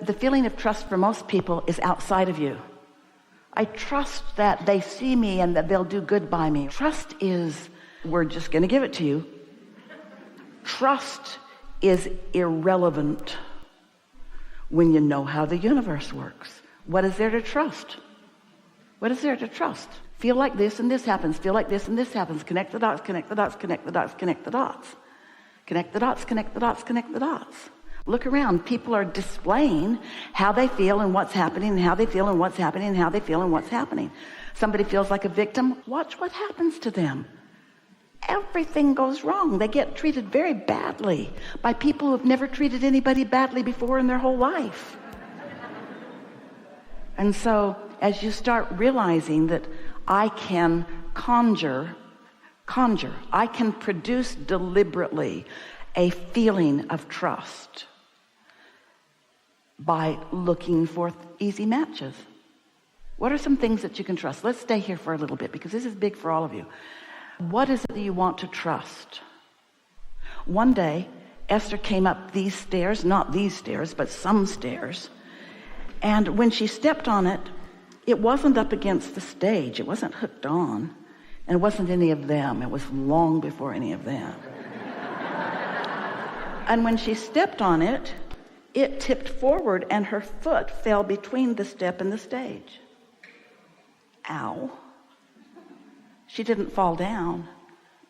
The feeling of trust for most people is outside of you. I trust that they see me and that they'll do good by me. Trust is, we're just going to give it to you. Trust is irrelevant when you know how the universe works. What is there to trust? What is there to trust? Feel like this and this happens. Feel like this and this happens. Connect the dots, connect the dots, connect the dots, connect the dots. Connect the dots, connect the dots, connect the dots. Look around. People are displaying how they feel and what's happening, and how they feel and what's happening, and how they feel and what's happening. Somebody feels like a victim. Watch what happens to them. Everything goes wrong. They get treated very badly by people who have never treated anybody badly before in their whole life. And so as you start realizing that I can conjure, I can produce deliberately a feeling of trust by looking for easy matches. What are some things that you can trust? Let's stay here for a little bit because this is big for all of you. What is it that you want to trust? One day, Esther came up these stairs, not these stairs, but some stairs. And when she stepped on it, it wasn't up against the stage. It wasn't hooked on. And it wasn't any of them. It was long before any of them. And when she stepped on it, it tipped forward and her foot fell between the step and the stage. Ow. She didn't fall down,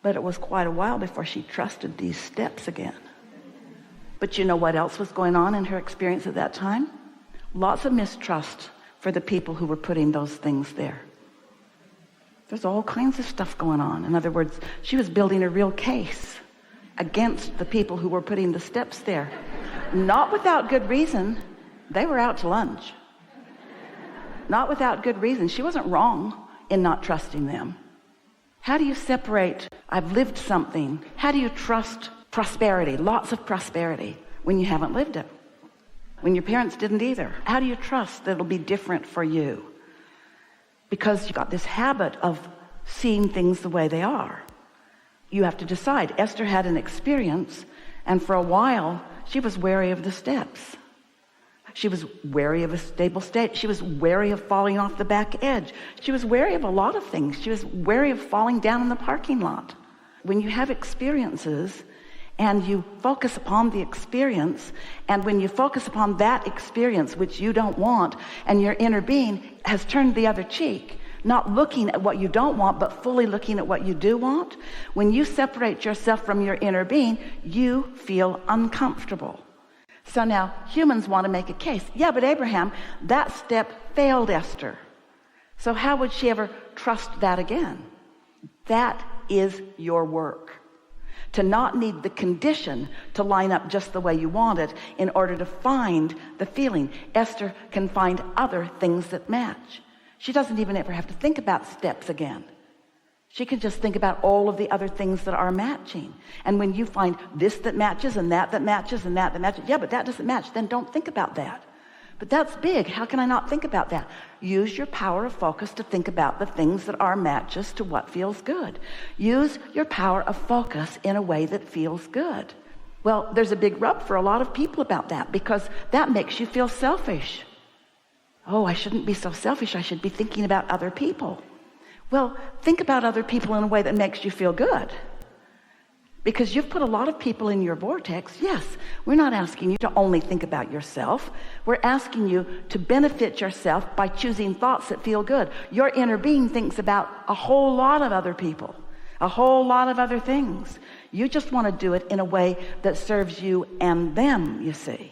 but it was quite a while before she trusted these steps again. But you know what else was going on in her experience at that time? Lots of mistrust for the people who were putting those things there. There's all kinds of stuff going on. In other words, she was building a real case against the people who were putting the steps there. Not without good reason. They were out to lunch. Not without good reason. She wasn't wrong in not trusting them. How do you separate, I've lived something? How do you trust prosperity, lots of prosperity, when you haven't lived it? When your parents didn't either. How do you trust that it'll be different for you? Because you've got this habit of seeing things the way they are. You have to decide. Esther had an experience, and for a while, she was wary of the steps. She was wary of a stable state. She was wary of falling off the back edge. She was wary of a lot of things. She was wary of falling down in the parking lot. When you have experiences and you focus upon the experience, and when you focus upon that experience which you don't want, and your inner being has turned the other cheek, not looking at what you don't want, but fully looking at what you do want, when you separate yourself from your inner being, you feel uncomfortable. So now humans want to make a case. Yeah, but Abraham, that step failed Esther. So how would she ever trust that again? That is your work. To not need the condition to line up just the way you want it in order to find the feeling. Esther can find other things that match. She doesn't even ever have to think about steps again. She can just think about all of the other things that are matching. And when you find this that matches and that matches and that matches, yeah, but that doesn't match, then don't think about that. But that's big. How can I not think about that? Use your power of focus to think about the things that are matches to what feels good. Use your power of focus in a way that feels good. Well, there's a big rub for a lot of people about that because that makes you feel selfish. Oh, I shouldn't be so selfish. I should be thinking about other people. Well, think about other people in a way that makes you feel good. Because you've put a lot of people in your vortex. Yes, we're not asking you to only think about yourself. We're asking you to benefit yourself by choosing thoughts that feel good. Your inner being thinks about a whole lot of other people, a whole lot of other things. You just want to do it in a way that serves you and them, you see.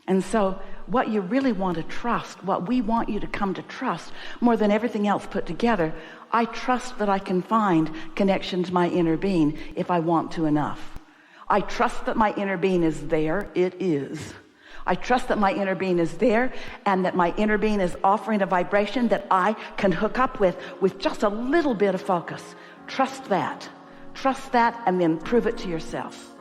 And so what you really want to trust, what we want you to come to trust more than everything else put together, I trust that I can find connection to my inner being if I want to enough. I trust that my inner being is there. It is. I trust that my inner being is there and that my inner being is offering a vibration that I can hook up with just a little bit of focus. Trust that, and then prove it to yourself.